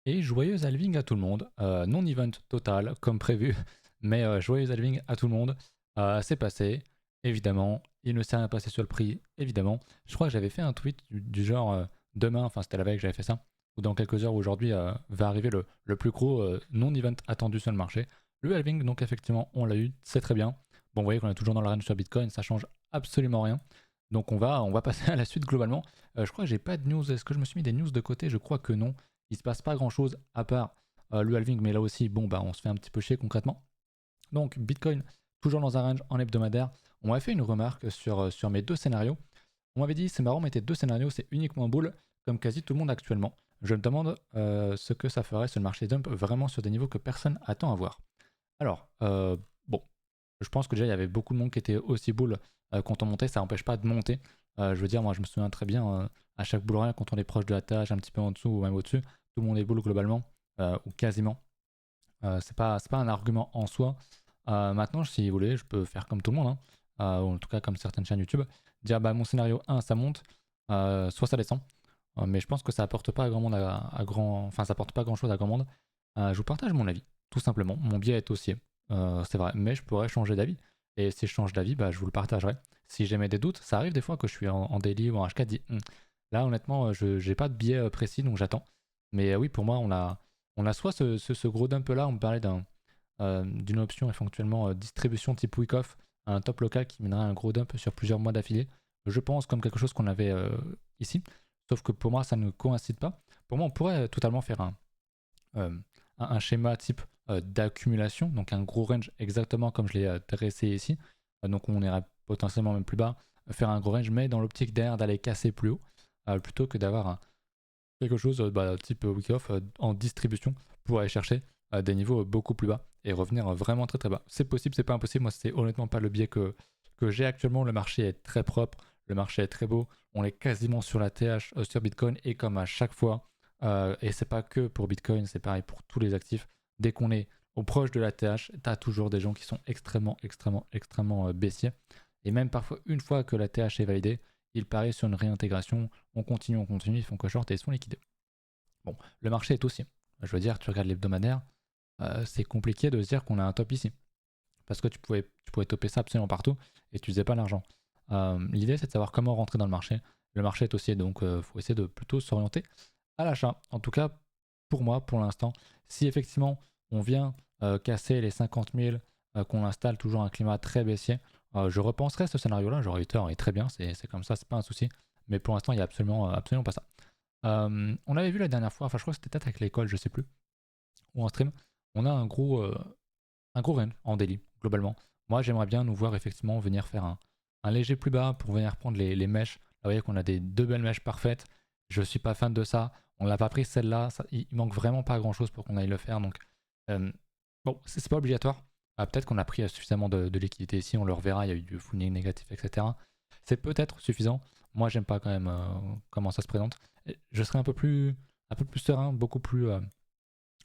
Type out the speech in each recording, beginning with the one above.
Et joyeux halving à tout le monde. Non-event total, comme prévu, mais joyeux halving à tout le monde. C'est passé, évidemment. Il ne s'est rien passé sur le prix, évidemment. Je crois que j'avais fait un tweet du genre demain, enfin c'était la veille que j'avais fait ça, ou dans quelques heures aujourd'hui va arriver le plus gros non-event attendu sur le marché. Le halving, donc effectivement, on l'a eu, c'est très bien. Bon, vous voyez qu'on est toujours dans le range sur Bitcoin, ça change absolument rien. Donc on va passer à la suite globalement. Je crois que j'ai pas de news. Est-ce que je me suis mis des news de côté? Je crois que non. Il se passe pas grand chose à part le halving, mais là aussi, bon, bah, on se fait un petit peu chier concrètement. Donc, Bitcoin, toujours dans un range en hebdomadaire. On m'a fait une remarque sur mes deux scénarios. On m'avait dit, c'est marrant, mais tes deux scénarios, c'est uniquement bull, comme quasi tout le monde actuellement. Je me demande ce que ça ferait si le marché dump vraiment sur des niveaux que personne attend à voir. Alors, bon, je pense que déjà, il y avait beaucoup de monde qui était aussi bull quand on montait. Ça n'empêche pas de monter. Je veux dire, moi, je me souviens très bien, à chaque bull run, quand on est proche de la tâche, un petit peu en dessous ou même au-dessus, tout le monde est bull globalement, ou quasiment. C'est pas un argument en soi. Maintenant, si vous voulez, je peux faire comme tout le monde, hein, ou en tout cas comme certaines chaînes YouTube, dire bah mon scénario 1 ça monte, soit ça descend. Mais je pense que ça apporte pas à grand monde enfin ça apporte pas grand chose à grand monde. Je vous partage mon avis, tout simplement. Mon biais est haussier, c'est vrai, mais je pourrais changer d'avis. Et si je change d'avis, bah, je vous le partagerai. Si j'ai des doutes, ça arrive des fois que je suis en daily ou en HK, dit là honnêtement, je j'ai pas de biais précis donc j'attends. Mais oui, pour moi, on a soit ce gros dump là, on me parlait d'une option éventuellement distribution type Wyckoff, un top local qui mènerait un gros dump sur plusieurs mois d'affilée. Je pense comme quelque chose qu'on avait ici, sauf que pour moi ça ne coïncide pas. Pour moi on pourrait totalement faire euh, un schéma type d'accumulation, donc un gros range exactement comme je l'ai dressé ici. Donc on irait potentiellement même plus bas, faire un gros range, mais dans l'optique derrière d'aller casser plus haut, plutôt que d'avoir quelque chose bah, type Wyckoff en distribution pour aller chercher des niveaux beaucoup plus bas et revenir vraiment très très bas. C'est possible, c'est pas impossible. Moi, c'est honnêtement pas le biais que j'ai actuellement. Le marché est très propre, le marché est très beau. On est quasiment sur la TH sur Bitcoin et comme à chaque fois, et c'est pas que pour Bitcoin, c'est pareil pour tous les actifs. Dès qu'on est au proche de la TH, t'as toujours des gens qui sont extrêmement, extrêmement, extrêmement baissiers. Et même parfois, une fois que la TH est validée, ils parient sur une réintégration. On continue, ils font que short et ils sont liquidés. Bon, le marché est aussi. Je veux dire, tu regardes l'hebdomadaire, c'est compliqué de se dire qu'on a un top ici. Parce que tu pouvais topper ça absolument partout et tu faisais pas l'argent. L'idée, c'est de savoir comment rentrer dans le marché. Le marché est haussier, donc il faut essayer de plutôt s'orienter à l'achat. En tout cas, pour moi, pour l'instant, si effectivement on vient casser les 50 000, qu'on installe toujours un climat très baissier, je repenserai ce scénario-là. J'aurais eu tort et très bien, c'est comme ça, c'est pas un souci. Mais pour l'instant, il n'y a absolument, absolument pas ça. On avait vu la dernière fois, enfin je crois que c'était peut-être avec l'école, je sais plus, ou en stream, on a un gros range en daily, globalement. Moi j'aimerais bien nous voir effectivement venir faire un léger plus bas pour venir prendre les mèches. Là vous voyez qu'on a deux belles mèches parfaites. Je suis pas fan de ça. On l'a pas pris celle-là. Il manque vraiment pas grand chose pour qu'on aille le faire. Donc euh, bon, c'est pas obligatoire. Peut-être qu'on a pris suffisamment de liquidité ici, on le reverra, il y a eu du full négatif, etc. C'est peut-être suffisant. Moi j'aime pas quand même comment ça se présente. Je serais un peu plus serein, beaucoup plus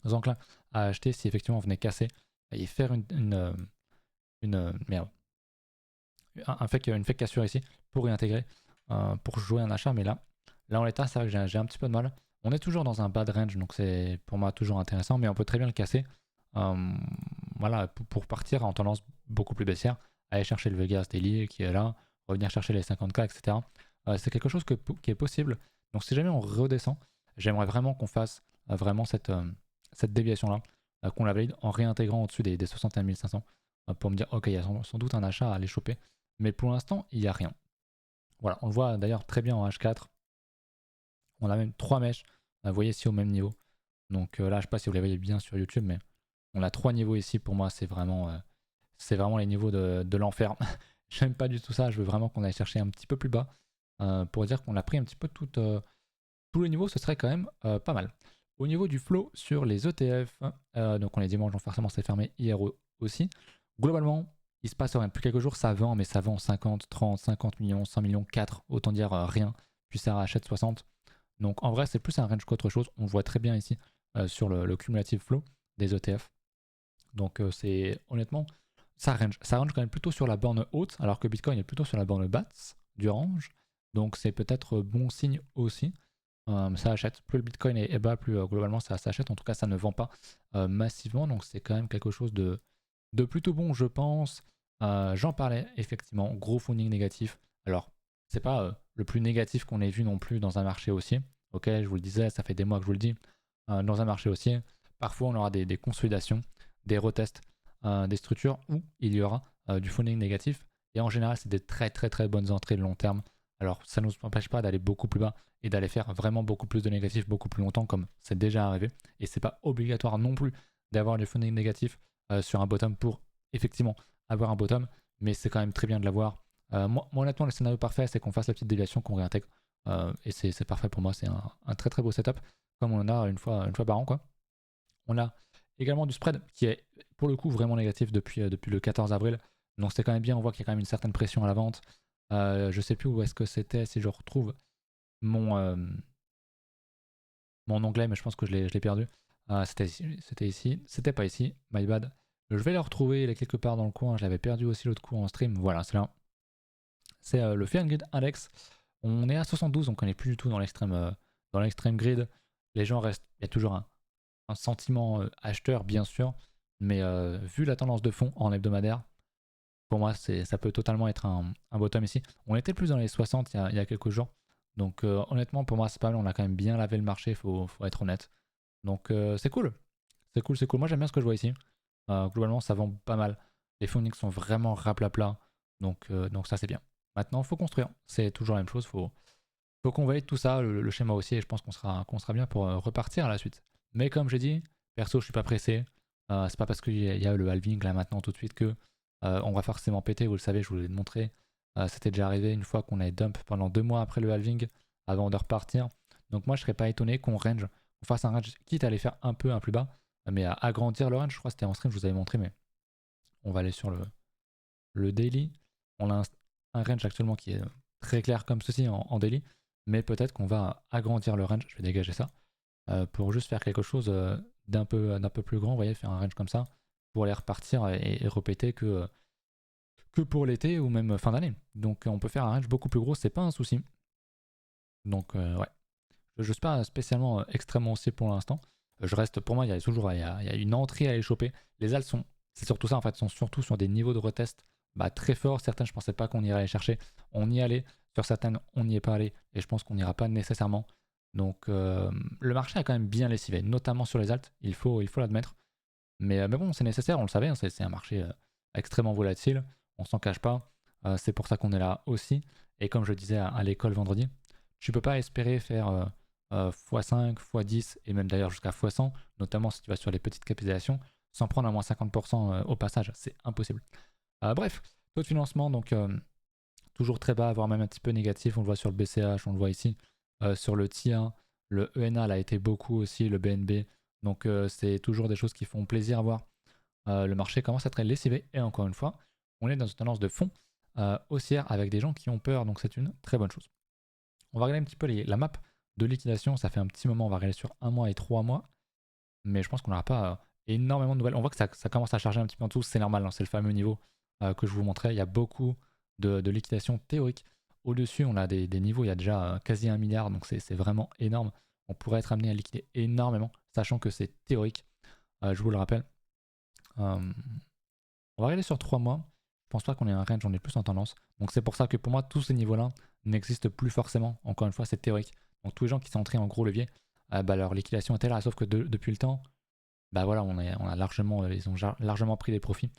enclin à acheter si effectivement on venait casser et faire merde, une fake cassure ici pour réintégrer, pour jouer un achat. Mais là en l'état, c'est vrai que j'ai un petit peu de mal. On est toujours dans un bad range, donc c'est pour moi toujours intéressant, mais on peut très bien le casser. Euh, voilà, pour partir en tendance beaucoup plus baissière, aller chercher le Vegas Daily qui est là, revenir chercher les 50K, etc. C'est quelque chose qui est possible. Donc si jamais on redescend, j'aimerais vraiment qu'on fasse vraiment cette déviation-là, qu'on la valide en réintégrant au-dessus des 61 500 pour me dire, ok, il y a sans doute un achat à aller choper. Mais pour l'instant, il n'y a rien. Voilà, on le voit d'ailleurs très bien en H4. On a même 3 mèches, vous voyez ici au même niveau. Donc là, je ne sais pas si vous les voyez bien sur YouTube, mais on a 3 niveaux ici. Pour moi, c'est vraiment les niveaux de l'enfer. J'aime pas du tout ça. Je veux vraiment qu'on aille chercher un petit peu plus bas pour dire qu'on a pris un petit peu tous les niveaux. Ce serait quand même pas mal. Au niveau du flow sur les ETF, donc on est dimanche, donc forcément c'est fermé hier aussi. Globalement, il se passe rien. Depuis quelques jours, ça vend, mais ça vend 50, 30, 50 millions, 100 millions, 4, autant dire rien. Puis ça rachète 60. Donc en vrai, c'est plus un range qu'autre chose. On le voit très bien ici sur le cumulative flow des ETF. Donc c'est honnêtement, ça range. Ça range quand même plutôt sur la borne haute, alors que Bitcoin est plutôt sur la borne basse du range. Donc c'est peut-être bon signe aussi. ça achète. Plus le Bitcoin est bas, plus globalement ça s'achète. En tout cas, ça ne vend pas massivement. Donc c'est quand même quelque chose de plutôt bon, je pense. J'en parlais, effectivement. Gros funding négatif. Alors, c'est pas le plus négatif qu'on ait vu non plus dans un marché haussier. Ok, je vous le disais, ça fait des mois que je vous le dis. Dans un marché haussier, parfois on aura des consolidations, des retests, des structures où il y aura du funding négatif. Et en général, c'est des très très très bonnes entrées de long terme. Alors, ça ne nous empêche pas d'aller beaucoup plus bas et d'aller faire vraiment beaucoup plus de négatifs beaucoup plus longtemps, comme c'est déjà arrivé. Et c'est pas obligatoire non plus d'avoir du funding négatif sur un bottom pour effectivement avoir un bottom, mais c'est quand même très bien de l'avoir. Moi, honnêtement, le scénario parfait, c'est qu'on fasse la petite déviation, qu'on réintègre. Et c'est parfait pour moi, c'est un très très beau setup, comme on en a une fois par an, quoi. On a également du spread qui est pour le coup vraiment négatif depuis le 14 avril. Donc c'est quand même bien, on voit qu'il y a quand même une certaine pression à la vente. Je sais plus où est-ce que c'était, si je retrouve mon, mon onglet, mais je pense que je l'ai perdu. C'était ici, c'était pas ici, my bad. Je vais le retrouver, il est quelque part dans le coin, je l'avais perdu aussi l'autre coup en stream, voilà, c'est là. C'est le Fear and Greed Index. On est à 72, donc on n'est plus du tout dans l'extrême grid. Les gens restent, il y a toujours un sentiment acheteur, bien sûr, mais vu la tendance de fond en hebdomadaire, pour moi, ça peut totalement être un bottom ici. On était plus dans les 60 il y a quelques jours. Donc honnêtement, pour moi, c'est pas mal. On a quand même bien lavé le marché, faut être honnête. Donc c'est cool. C'est cool, c'est cool. Moi, j'aime bien ce que je vois ici. Globalement, ça vend pas mal. Les fundings sont vraiment raplapla. Donc ça, c'est bien. Maintenant, faut construire. C'est toujours la même chose. Faut qu'on valide tout ça, le schéma aussi. Et je pense qu'on sera bien pour repartir à la suite. Mais comme j'ai dit, perso, je suis pas pressé. C'est pas parce qu'il y a le halving là maintenant tout de suite que on va forcément péter, vous le savez, je vous l'ai montré. C'était déjà arrivé une fois qu'on ait dump pendant 2 mois après le halving, avant de repartir. Donc moi je serais pas étonné qu'on range, qu'on fasse un range, quitte à aller faire un peu un plus bas, mais à agrandir le range. Je crois que c'était en stream, je vous avais montré, mais on va aller sur le daily. On a un range actuellement qui est très clair comme ceci en daily, mais peut-être qu'on va agrandir le range, je vais dégager ça, pour juste faire quelque chose d'un peu plus grand, vous voyez, faire un range comme ça, pour aller repartir et répéter que pour l'été ou même fin d'année. Donc on peut faire un range beaucoup plus gros, c'est pas un souci. Donc ouais, je ne suis pas spécialement extrêmement haussier pour l'instant. Je reste, pour moi, il y a une entrée à aller choper. Les alts c'est surtout ça en fait, sont surtout sur des niveaux de retest très forts. Certaines, je pensais pas qu'on irait aller chercher. On y allait. Sur certaines, on n'y est pas allé. Et je pense qu'on n'ira pas nécessairement. Donc le marché a quand même bien lessivé, notamment sur les alts. Il faut l'admettre. Mais bon, c'est nécessaire, on le savait. Hein, c'est un marché extrêmement volatile. On s'en cache pas. C'est pour ça qu'on est là aussi. Et comme je disais à l'école vendredi, tu peux pas espérer faire x5, x10 et même d'ailleurs jusqu'à x100, notamment si tu vas sur les petites capitalisations, sans prendre à moins 50% au passage. C'est impossible. Bref, taux de financement, donc toujours très bas, voire même un petit peu négatif. On le voit sur le BCH, on le voit ici. Sur le TIA, le ENA l'a été beaucoup aussi, le BNB. Donc c'est toujours des choses qui font plaisir à voir. Le marché commence à être lessivé et encore une fois, on est dans une tendance de fond haussière avec des gens qui ont peur, donc c'est une très bonne chose. On va regarder un petit peu la map de liquidation, ça fait un petit moment, on va regarder sur 1 mois et 3 mois, mais je pense qu'on n'aura pas énormément de nouvelles. On voit que ça commence à charger un petit peu en dessous, c'est normal, hein, c'est le fameux niveau que je vous montrais, il y a beaucoup de liquidation théorique. Au-dessus, on a des niveaux, il y a déjà quasi 1 milliard, donc c'est vraiment énorme. On pourrait être amené à liquider énormément, sachant que c'est théorique, je vous le rappelle. On va regarder sur 3 mois. Je pense pas qu'on ait un range, on est plus en tendance. Donc c'est pour ça que pour moi, tous ces niveaux-là n'existent plus forcément. Encore une fois, c'est théorique. Donc tous les gens qui sont entrés en gros levier, leur liquidation était là. Sauf que depuis le temps, voilà, on a largement, ils ont largement pris des profits.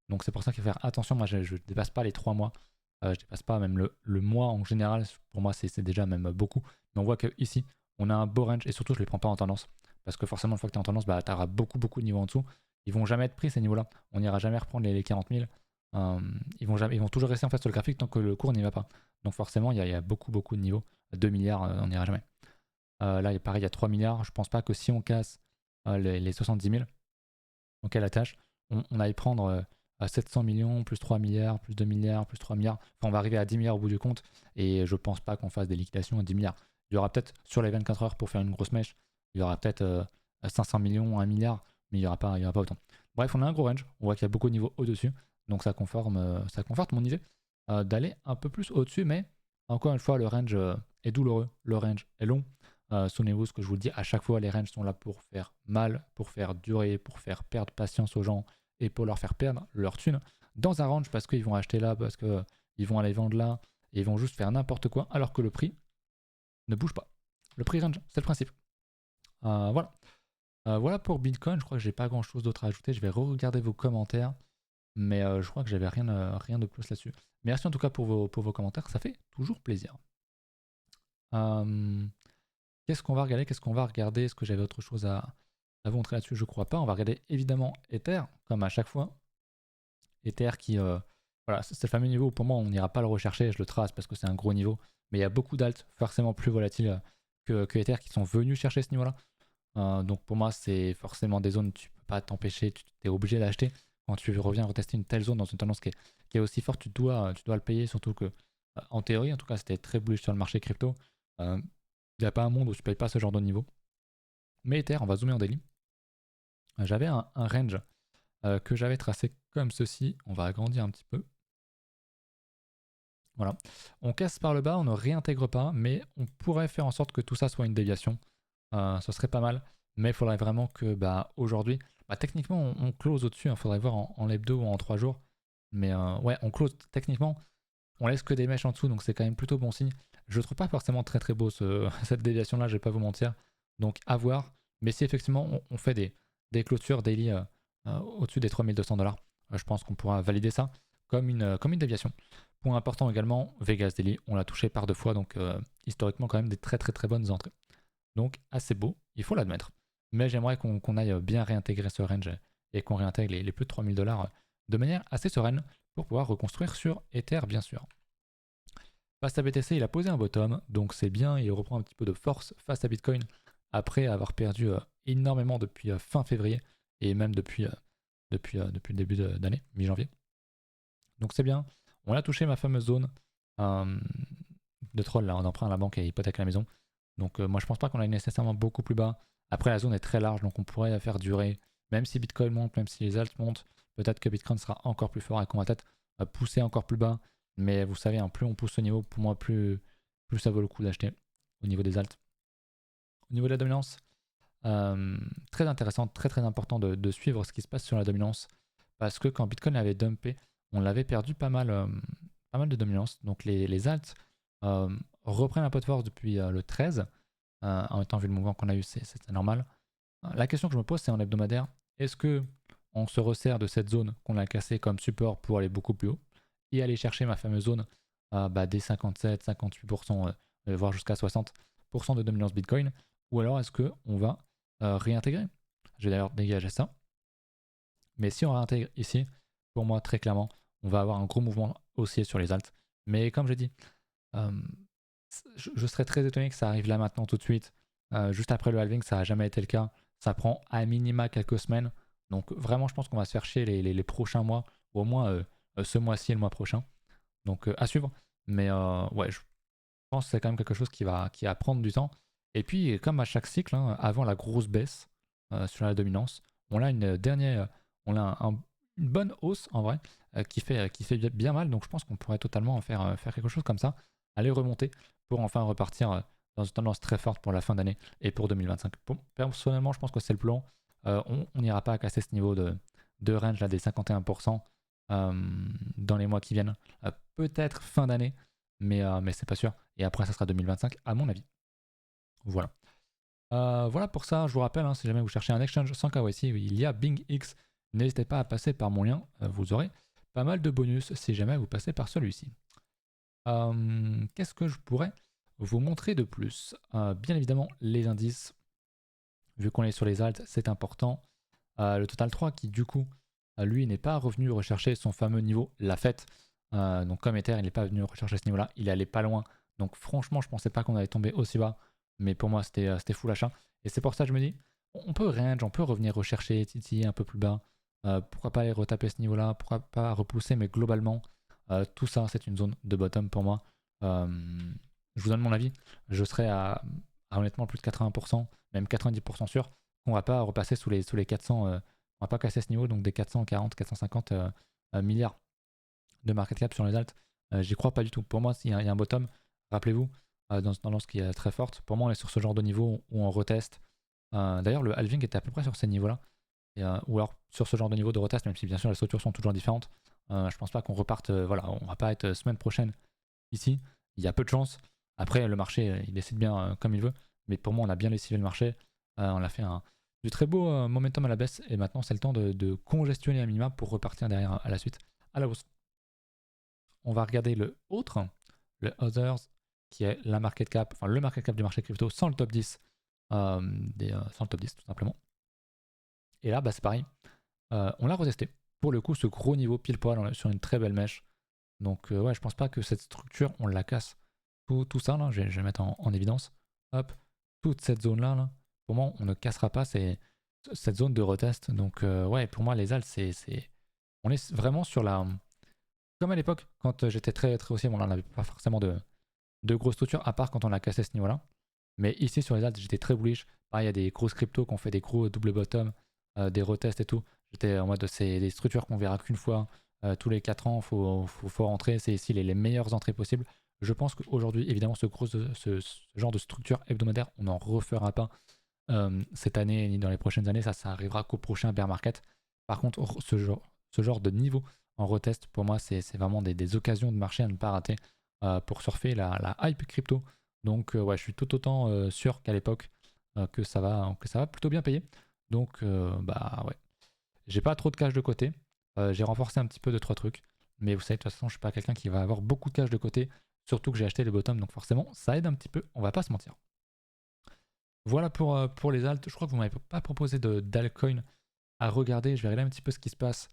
Donc c'est pour ça qu'il faut faire attention. Moi, je ne dépasse pas les 3 mois. Je ne dépasse pas même le mois en général. Pour moi, c'est déjà même beaucoup. Mais on voit que ici, on a un beau range. Et surtout, je ne les prends pas en tendance. Parce que forcément, une fois que tu es en tendance, tu auras beaucoup de niveaux en dessous. Ils vont jamais être pris ces niveaux-là. On n'ira jamais reprendre les 40 000. Ils vont toujours rester en fait sur le graphique tant que le cours n'y va pas. Donc forcément, il y a beaucoup de niveaux. 2 milliards, on n'ira jamais. Là, pareil, il y a 3 milliards. Je pense pas que si on casse les 70 000, donc à la tâche, on aille prendre 700 millions, plus 3 milliards, plus 2 milliards, plus 3 milliards. Enfin, on va arriver à 10 milliards au bout du compte. Et je pense pas qu'on fasse des liquidations à 10 milliards. Il y aura peut-être sur les 24 heures pour faire une grosse mèche, il y aura peut-être 500 millions, 1 milliard, mais il n'y aura pas autant. Bref, on a un gros range. On voit qu'il y a beaucoup de niveaux au-dessus. Donc ça conforte mon idée d'aller un peu plus au-dessus. Mais encore une fois, le range est douloureux. Le range est long. Souvenez-vous ce que je vous dis à chaque fois, les ranges sont là pour faire mal, pour faire durer, pour faire perdre patience aux gens et pour leur faire perdre leur thune dans un range parce qu'ils vont acheter là, parce qu'ils vont aller vendre là, et ils vont juste faire n'importe quoi alors que le prix ne bouge pas. Le prix range, c'est le principe. Voilà. Voilà pour Bitcoin, je crois que j'ai pas grand chose d'autre à ajouter. Je vais re-regarder vos commentaires, mais je crois que j'avais rien de plus là-dessus. Merci en tout cas pour vos commentaires, ça fait toujours plaisir. Qu'est-ce qu'on va regarder Est-ce que j'avais autre chose à vous montrer là-dessus? Je crois pas. On va regarder évidemment Ether, comme à chaque fois. Ether qui, voilà, c'est le fameux niveau où pour moi on n'ira pas le rechercher, je le trace parce que c'est un gros niveau. Mais il y a beaucoup d'alts forcément plus volatiles que Ether qui sont venus chercher ce niveau-là. Donc pour moi, c'est forcément des zones, tu peux pas t'empêcher, tu es obligé d'acheter. Quand tu reviens retester une telle zone dans une tendance qui est aussi forte, tu dois le payer, surtout que, en théorie, en tout cas, c'était très bullish sur le marché crypto. Il n'y a pas un monde où tu payes pas ce genre de niveau. Mais Ether, on va zoomer en daily. J'avais un range que j'avais tracé comme ceci. On va agrandir un petit peu. Voilà. On casse par le bas, on ne réintègre pas, mais on pourrait faire en sorte que tout ça soit une déviation. Ce serait pas mal, mais il faudrait vraiment que aujourd'hui, techniquement on close au-dessus, il faudrait voir en l'hebdo ou en 3 jours. Mais ouais, on close techniquement, on laisse que des mèches en dessous, donc c'est quand même plutôt bon signe. Je trouve pas forcément très très beau cette déviation là, je vais pas vous mentir. Donc à voir. Mais si effectivement on fait des clôtures daily au-dessus des 3200$, je pense qu'on pourra valider ça comme une déviation. Point important également, Vegas Daily, on l'a touché par 2 fois, donc historiquement quand même des très très très bonnes entrées. Donc assez beau, il faut l'admettre. Mais j'aimerais qu'on aille bien réintégrer ce range et qu'on réintègre les plus de 3000$ de manière assez sereine pour pouvoir reconstruire sur Ether bien sûr. Face à BTC, il a posé un bottom, donc c'est bien, il reprend un petit peu de force face à Bitcoin après avoir perdu énormément depuis fin février et même depuis le début d'année, mi-janvier. Donc c'est bien, on a touché ma fameuse zone de troll là, on emprunt à la banque et hypothèque à la maison. Donc moi je pense pas qu'on aille nécessairement beaucoup plus bas. Après la zone est très large donc on pourrait la faire durer. Même si Bitcoin monte, même si les alts montent, peut-être que Bitcoin sera encore plus fort et qu'on va peut-être pousser encore plus bas. Mais vous savez, plus on pousse ce niveau, pour moi plus ça vaut le coup d'acheter au niveau des alts. Au niveau de la dominance, très intéressant, très très important de suivre ce qui se passe sur la dominance. Parce que quand Bitcoin avait dumpé, on l'avait perdu pas mal de dominance. Donc les alts reprennent un peu de force depuis le 13. En même temps, vu le mouvement qu'on a eu, c'est normal. La question que je me pose, c'est en hebdomadaire, est-ce que on se resserre de cette zone qu'on a cassée comme support pour aller beaucoup plus haut et aller chercher ma fameuse zone des 57, 58%, voire jusqu'à 60% de dominance Bitcoin, ou alors est-ce qu'on va réintégrer? Je vais d'ailleurs dégager ça. Mais si on réintègre ici, pour moi, très clairement, on va avoir un gros mouvement haussier sur les alts. Mais comme j'ai dit, je serais très étonné que ça arrive là maintenant tout de suite. Juste après le halving, ça n'a jamais été le cas. Ça prend à minima quelques semaines. Donc vraiment, je pense qu'on va se faire chier les prochains mois, ou au moins ce mois-ci et le mois prochain. Donc à suivre. Mais ouais, je pense que c'est quand même quelque chose qui va prendre du temps. Et puis, comme à chaque cycle, avant la grosse baisse sur la dominance, on a une dernière, une bonne hausse en vrai, qui fait bien mal. Donc je pense qu'on pourrait totalement faire quelque chose comme ça, aller remonter pour enfin repartir dans une tendance très forte pour la fin d'année et pour 2025. Personnellement, je pense que c'est le plan. On n'ira pas à casser ce niveau de range là, des 51% dans les mois qui viennent. Peut-être fin d'année, mais c'est pas sûr. Et après, ça sera 2025, à mon avis. Voilà. Voilà pour ça, je vous rappelle, si jamais vous cherchez un exchange sans KYC, il y a BingX. N'hésitez pas à passer par mon lien, vous aurez pas mal de bonus si jamais vous passez par celui-ci. Qu'est-ce que je pourrais vous montrer de plus? Bien évidemment, les indices. Vu qu'on est sur les alts, c'est important. Le Total 3 qui du coup, lui, n'est pas revenu rechercher son fameux niveau, la fête. Donc comme Ether, il n'est pas venu rechercher ce niveau-là, il est allé pas loin. Donc franchement, je pensais pas qu'on allait tomber aussi bas. Mais pour moi, c'était full achat. Et c'est pour ça que je me dis, on peut range, on peut revenir rechercher, titiller un peu plus bas. Pourquoi pas aller retaper ce niveau-là, pourquoi pas repousser, mais globalement, tout ça, c'est une zone de bottom pour moi. Je vous donne mon avis, je serais à honnêtement plus de 80%, même 90% sûr, qu'on va pas repasser sous les 400, on va pas casser ce niveau, donc des 440, 450 milliards de market cap sur les alts. J'y crois pas du tout. Pour moi, s'il y a un bottom, rappelez-vous, dans une tendance qui est très forte. Pour moi, on est sur ce genre de niveau où on reteste. D'ailleurs, le halving était à peu près sur ces niveaux-là. Ou alors sur ce genre de niveau de retest, même si bien sûr les structures sont toujours différentes. Je pense pas qu'on reparte, voilà, on va pas être semaine prochaine ici. Il y a peu de chance. Après, le marché, il décide bien comme il veut. Mais pour moi, on a bien lessivé le marché. On a fait du très beau momentum à la baisse. Et maintenant, c'est le temps de congestionner à minima pour repartir derrière à la suite à la hausse. On va regarder le autre, le Others, qui est la market cap, enfin le market cap du marché crypto sans le top 10, sans le top 10 tout simplement. Et là, bah, c'est pareil. On l'a retesté. Pour le coup, ce gros niveau pile poil sur une très belle mèche. Donc ouais, je pense pas que cette structure, on la casse. Tout ça, là, je vais mettre en évidence. Hop, toute cette zone-là, là, pour moi, on ne cassera pas cette zone de retest. Donc ouais, pour moi, les alts, on est vraiment sur la... Comme à l'époque, quand j'étais très très haussier, bon là, on n'avait pas forcément de grosses structures, à part quand on a cassé ce niveau-là. Mais ici, sur les alts, j'étais très bullish. Pareil, il y a des grosses cryptos qui ont fait des gros double bottom, des retests et tout. J'étais en mode, c'est des structures qu'on verra qu'une fois tous les 4 ans, faut rentrer. C'est ici les meilleures entrées possibles. Je pense qu'aujourd'hui, évidemment, ce genre de structure hebdomadaire, on n'en refera pas cette année ni dans les prochaines années. Ça arrivera qu'au prochain bear market. Par contre, ce genre de niveau en retest, pour moi, c'est vraiment des occasions de marché à ne pas rater pour surfer la hype crypto. Donc ouais, je suis tout autant sûr qu'à l'époque que ça va plutôt bien payer. Donc bah ouais, j'ai pas trop de cash de côté. J'ai renforcé un petit peu de 3 trucs. Mais vous savez, de toute façon, je suis pas quelqu'un qui va avoir beaucoup de cash de côté. Surtout que j'ai acheté les bottoms, donc forcément, ça aide un petit peu, on va pas se mentir. Voilà pour les alts. Je crois que vous m'avez pas proposé d'altcoin à regarder. Je vais regarder un petit peu ce qui se passe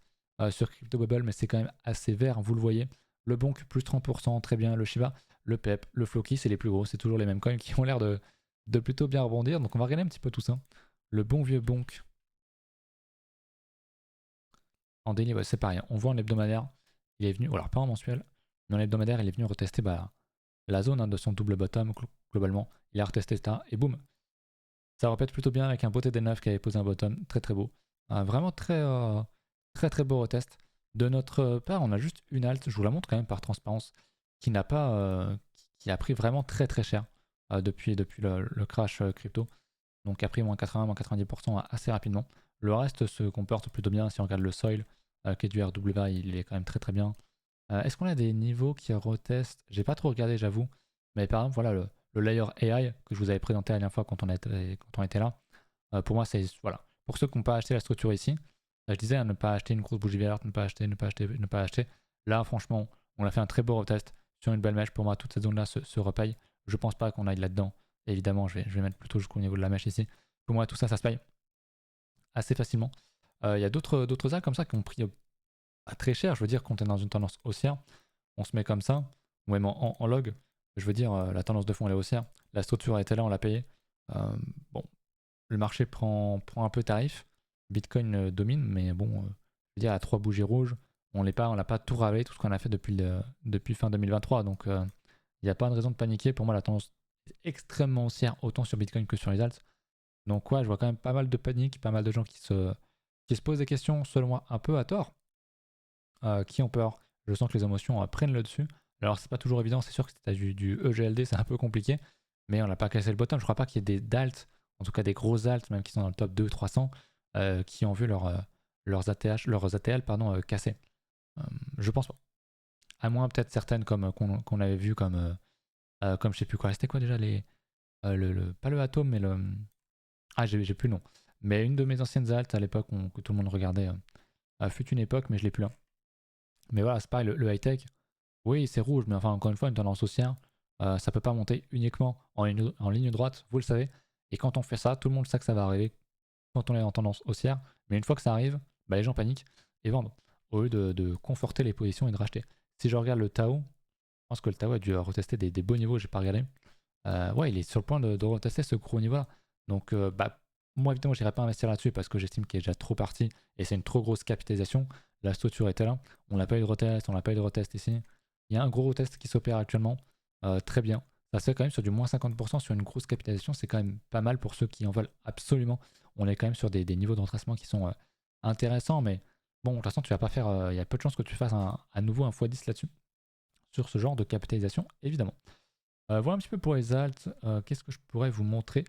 sur CryptoBubble, mais c'est quand même assez vert, vous le voyez. Le Bonk, plus 30%, très bien. Le Shiba, le PEP, le Floki, c'est les plus gros. C'est toujours les mêmes coins qui ont l'air de plutôt bien rebondir. Donc on va regarder un petit peu tout ça. Le bon vieux Bonk. En daily, ouais, c'est pareil. On voit en hebdomadaire, il est venu, alors pas en mensuel, mais en hebdomadaire, il est venu retester la zone de son double bottom globalement. Il a retesté ça et boum. Ça répète plutôt bien avec un beau TD9 qui avait posé un bottom très très beau. Vraiment très très beau retest. De notre part, on a juste une alt, je vous la montre quand même par transparence, qui n'a pas, qui a pris vraiment très très cher depuis le crash crypto. Donc a pris moins 80, moins 90% assez rapidement. Le reste se comporte plutôt bien. Si on regarde le soil, qui est du RWA, il est quand même très très bien. Est-ce qu'on a des niveaux qui retestent? J'ai pas trop regardé, j'avoue. Mais par exemple, voilà, le layer AI que je vous avais présenté la dernière fois quand on était là. Pour moi, c'est voilà. Pour ceux qui n'ont pas acheté la structure ici, je disais à ne pas acheter une grosse bougie verte, ne pas acheter, ne pas acheter, ne pas acheter. Là, franchement, on a fait un très beau retest sur une belle mèche. Pour moi, toute cette zone-là se repaye. Je pense pas qu'on aille là-dedans. Évidemment, je vais mettre plutôt jusqu'au niveau de la mèche ici. Pour moi, tout ça, ça se paye assez facilement. Il y a d'autres alts comme ça qui ont pris pas très cher. Je veux dire, quand on est dans une tendance haussière, on se met comme ça, ou même en log. Je veux dire, la tendance de fond elle est haussière. La structure était là, on l'a payé. Bon, le marché prend un peu tarif. Bitcoin domine, mais bon, je veux dire, à 3 bougies rouges, on l'a pas tout ravé, tout ce qu'on a fait depuis fin 2023. Donc, il n'y a pas de raison de paniquer. Pour moi, la tendance est extrêmement haussière, autant sur Bitcoin que sur les alts. Donc, ouais, je vois quand même pas mal de panique, pas mal de gens qui se posent des questions, selon moi, un peu à tort, qui ont peur. Je sens que les émotions prennent le dessus. Alors, c'est pas toujours évident, c'est sûr que si tu as du EGLD, c'est un peu compliqué, mais on n'a pas cassé le bottom. Je crois pas qu'il y ait des d'alt, en tout cas des gros alts, même qui sont dans le top 200-300, qui ont vu leurs ATL cassés. Je pense pas. À moins peut-être certaines comme qu'on avait vu comme je sais plus quoi. C'était quoi déjà pas le Atom, mais le. Ah, j'ai plus le nom. Mais une de mes anciennes alts à l'époque que tout le monde regardait fut une époque, mais je l'ai plus là. Mais voilà, c'est pareil, le high-tech, oui, c'est rouge, mais enfin, encore une fois, une tendance haussière, ça peut pas monter uniquement en ligne droite, vous le savez. Et quand on fait ça, tout le monde sait que ça va arriver quand on est en tendance haussière. Mais une fois que ça arrive, bah, les gens paniquent et vendent, au lieu de conforter les positions et de racheter. Si je regarde le Tao, je pense que le Tao a dû retester des beaux niveaux, j'ai pas regardé. Ouais, il est sur le point de retester ce gros niveau-là. Donc, bah, moi, évidemment, je n'irai pas investir là-dessus parce que j'estime qu'il est déjà trop parti et c'est une trop grosse capitalisation. La structure était là. On n'a pas eu de retest, on n'a pas eu de retest ici. Il y a un gros retest qui s'opère actuellement. Très bien. Ça se fait quand même sur du moins 50% sur une grosse capitalisation. C'est quand même pas mal pour ceux qui en veulent absolument. On est quand même sur des niveaux d'entracement qui sont intéressants. Mais bon, de toute façon, tu vas pas faire. Il y a peu de chances que tu fasses à nouveau un x10 là-dessus. Sur ce genre de capitalisation, évidemment. Voilà un petit peu pour les alts. Qu'est-ce que je pourrais vous montrer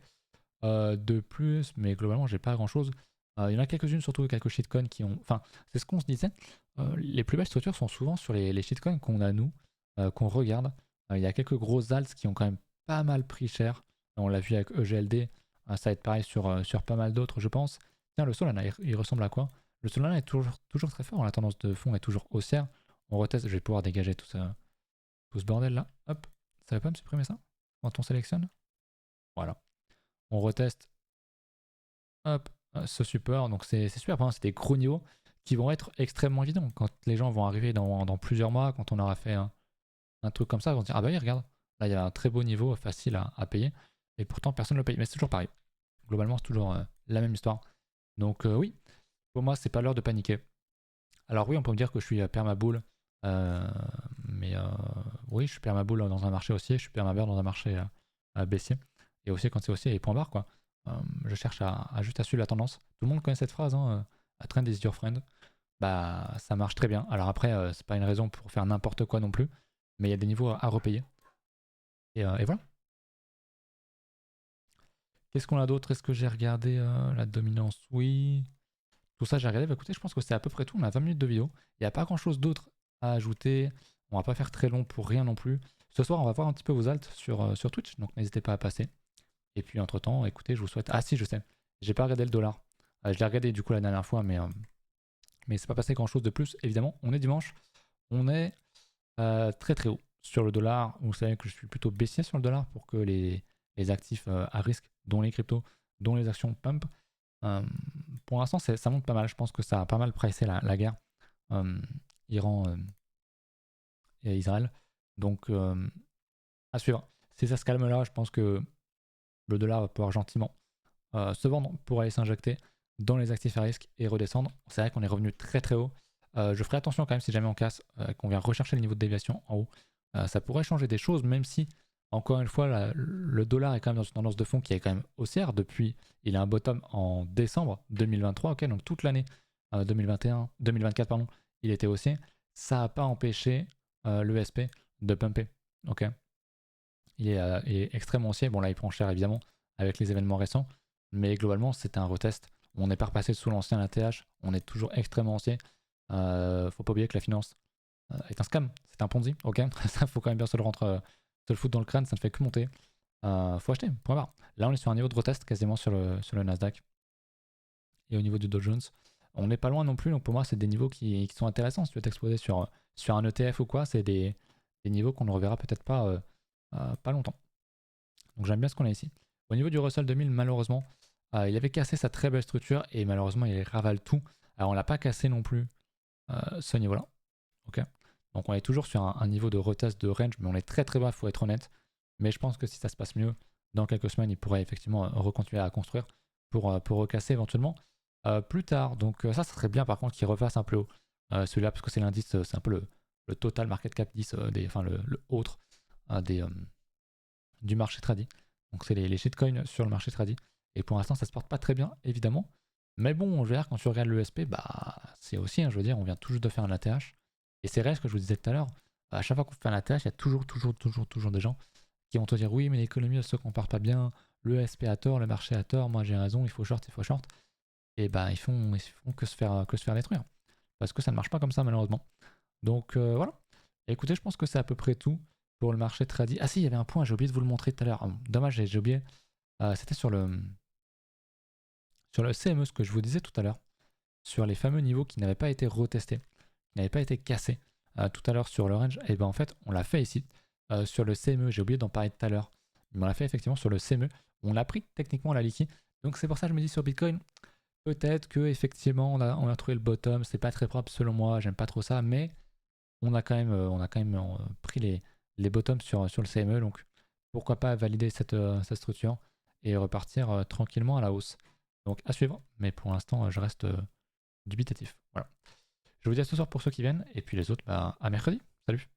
de plus? Mais globalement, j'ai pas grand chose. Il y en a quelques-unes, surtout quelques shitcoins qui ont. Enfin, c'est ce qu'on se disait. Les plus belles structures sont souvent sur les shitcoins qu'on a nous, qu'on regarde. Il y a quelques grosses alts qui ont quand même pas mal pris cher. On l'a vu avec EGLD. Ça va être pareil sur pas mal d'autres, je pense. Tiens, le Solana, il ressemble à quoi? Le Solana est toujours très fort. La tendance de fond est toujours haussière. On reteste. Je vais pouvoir dégager tout ce bordel là. Hop. Ça va pas me supprimer ça quand on sélectionne? Voilà. On reteste. Hop. Ce support. Donc c'est super. C'est des gros niveaux qui vont être extrêmement évidents. Quand les gens vont arriver dans plusieurs mois, quand on aura fait un truc comme ça, ils vont se dire ah bah oui, regarde, là il y a un très beau niveau facile à payer. Et pourtant personne ne le paye. Mais c'est toujours pareil. Globalement, c'est toujours la même histoire. Donc oui, pour moi, c'est pas l'heure de paniquer. Alors oui, on peut me dire que je suis permabull. Mais oui, je suis permabull dans un marché haussier, je suis permabear dans un marché baissier. Et aussi quand c'est haussier, il y a les points barres quoi. Je cherche à juste à suivre la tendance. Tout le monde connaît cette phrase, hein, a trend is your friend. Bah ça marche très bien. Alors après, c'est pas une raison pour faire n'importe quoi non plus, mais il y a des niveaux à repayer. Et voilà. Qu'est-ce qu'on a d'autre? Est-ce que j'ai regardé la dominance? Oui. Tout ça, j'ai regardé. Bah, écoutez, je pense que c'est à peu près tout. On a 20 minutes de vidéo. Il n'y a pas grand-chose d'autre à ajouter. On va pas faire très long pour rien non plus. Ce soir, on va voir un petit peu vos alts sur Twitch, donc n'hésitez pas à passer. Et puis entre-temps, écoutez, je vous souhaite... Ah si, je sais. J'ai pas regardé le dollar. Je l'ai regardé du coup la dernière fois, mais c'est pas passé grand-chose de plus. Évidemment, on est dimanche. On est très très haut sur le dollar. Vous savez que je suis plutôt baissier sur le dollar pour que les actifs à risque, dont les cryptos, dont les actions pump, euh, pour l'instant, ça monte pas mal. Je pense que ça a pas mal pressé la guerre Iran et Israël. Donc, à suivre. Si ça se calme là, je pense que le dollar va pouvoir gentiment se vendre pour aller s'injecter dans les actifs à risque et redescendre. C'est vrai qu'on est revenu très très haut. Je ferai attention quand même si jamais on casse, qu'on vient rechercher le niveau de déviation en haut. Ça pourrait changer des choses, même si, encore une fois, le dollar est quand même dans une tendance de fond qui est quand même haussière depuis. Il a un bottom en décembre 2023, ok, donc toute l'année 2024, pardon, il était haussier. Ça n'a pas empêché l'ESP de pumper, ok. Il est extrêmement haussier. Bon, là, il prend cher évidemment avec les événements récents, mais globalement, c'est un retest. On n'est pas repassé sous l'ancien ATH, on est toujours extrêmement haussier. Faut pas oublier que la finance est un scam, c'est un Ponzi, ok. Ça, faut quand même bien se le foutre dans le crâne, ça ne fait que monter. Faut acheter, point barre. Là, on est sur un niveau de retest quasiment sur le Nasdaq. Et au niveau du Dow Jones, on n'est pas loin non plus, donc pour moi, c'est des niveaux qui sont intéressants. Si tu veux t'exposer sur un ETF ou quoi, c'est des niveaux qu'on ne reverra peut-être pas longtemps. Donc j'aime bien ce qu'on a ici. Au niveau du Russell 2000, malheureusement, il avait cassé sa très belle structure et malheureusement il ravale tout. Alors on l'a pas cassé non plus ce niveau-là. Ok. Donc on est toujours sur un niveau de retest de range, mais on est très très bas, il faut être honnête. Mais je pense que si ça se passe mieux, dans quelques semaines, il pourrait effectivement recontinuer à construire pour recasser éventuellement plus tard. Donc ça serait bien par contre qu'il refasse un peu haut. Celui-là, parce que c'est l'indice, c'est un peu le total market cap 10, enfin le autre du marché tradi. Donc c'est les shitcoins sur le marché tradi. Et pour l'instant, ça se porte pas très bien, évidemment. Mais bon, je veux dire, quand tu regardes l'ESP, bah c'est aussi, je veux dire, on vient tout juste de faire un ATH. Et c'est vrai, ce que je vous disais tout à l'heure, à chaque fois qu'on fait un ATH, il y a toujours des gens qui vont te dire oui, mais l'économie, elle se compare pas bien, l'ESP a tort, le marché a tort, moi j'ai raison, il faut short, il faut short. Et bah ils font que se faire détruire. Parce que ça ne marche pas comme ça, malheureusement. Donc voilà. Écoutez, je pense que c'est à peu près tout pour le marché tradi. Ah si, il y avait un point, j'ai oublié de vous le montrer tout à l'heure. Dommage, j'ai oublié. C'était sur le CME, ce que je vous disais tout à l'heure, sur les fameux niveaux qui n'avaient pas été retestés, qui n'avaient pas été cassés tout à l'heure sur le range. Et ben en fait, on l'a fait ici. Sur le CME, j'ai oublié d'en parler tout à l'heure, mais on l'a fait effectivement sur le CME. On a pris techniquement la liquide. Donc c'est pour ça que je me dis sur Bitcoin, peut-être que effectivement on a trouvé le bottom. C'est pas très propre selon moi, j'aime pas trop ça, mais on a quand même pris les bottoms sur le CME, donc pourquoi pas valider cette structure et repartir tranquillement à la hausse. Donc à suivre, mais pour l'instant je reste dubitatif. Voilà. Je vous dis à ce soir pour ceux qui viennent, et puis les autres, bah, à mercredi. Salut!